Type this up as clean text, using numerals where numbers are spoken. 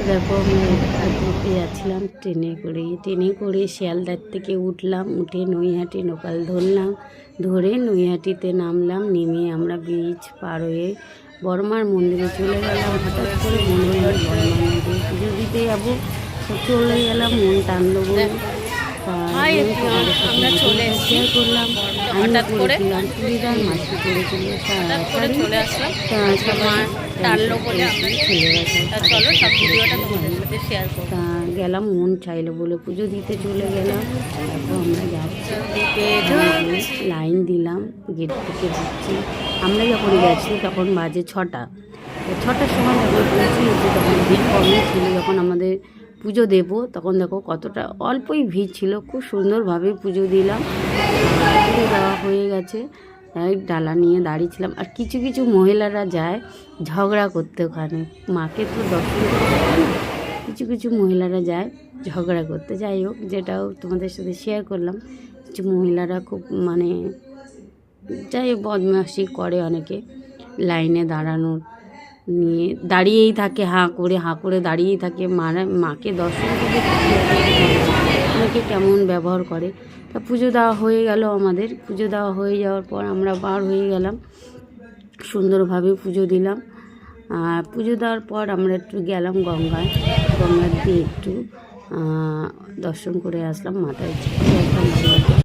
দেখো আমি ঘুরতে যাচ্ছিলাম ট্রেনে করে শিয়ালদার থেকে উঠলাম, উঠে নৈহাটি লোকাল ধরলাম, ধরে নৈহাটিতে নামলাম, নেমে আমরা ব্রিজ পার হয়ে বড়মার মন্দিরে চলে গেলাম। হঠাৎ করে মনে হলো বড়মার মন্দিরে পুজো দিতে যাবো, তো চলে গেলাম, মন টানলো বলে আমরা চলে এসেছি করলাম। আমি হঠাৎ করে করেছিলাম চুড়িদার, মাছি করেছিল চলে আসলাম, মা টানলো বলে আমরা চলে গেছে। চলো সব ভিডিওটা তোমাদের সাথে শেয়ার করবো। তা গেলাম, মন চাইলো বলে পুজো দিতে চলে গেলাম। তারপর আমরা যাচ্ছি, লাইন দিলাম, গেট থেকে ঢুকছি। আমরা যখন গেছি তখন বাজে 6টা, তো 6টার সময় যখন পৌঁছেছি তখন ভিড় কমই ছিল। যখন আমাদের পুজো দেবো তখন দেখো কতটা অল্পই ভিড় ছিল, খুব সুন্দরভাবে পুজো দিলাম। পুজো দেওয়া হয়ে গেছে, ডালা নিয়ে দাঁড়িয়েছিলাম। আর কিছু কিছু মহিলারা যায় ঝগড়া করতে, ওখানে মাকে তো দর্শন করতে পারে না, কিছু কিছু মহিলারা যায় ঝগড়া করতে। যাই হোক, যেটাও তোমাদের সাথে শেয়ার করলাম। কিছু মহিলারা খুব মানে যাই বদমাশি করে, অনেকে লাইনে দাঁড়ানোর নিয়ে দাঁড়িয়েই থাকে, হাঁ করে দাঁড়িয়েই থাকে। মাকে দর্শন করতে অনেকে কেমন ব্যবহার করে। তা পুজো দেওয়া হয়ে গেল, আমাদের পুজো দেওয়া হয়ে যাওয়ার পর আমরা বার হয়ে গেলাম, সুন্দরভাবে পুজো দিলাম। আর পুজো দেওয়ার পর আমরা একটু গেলাম গঙ্গায় দিয়ে একটু দর্শন করে আসলাম, মাথায়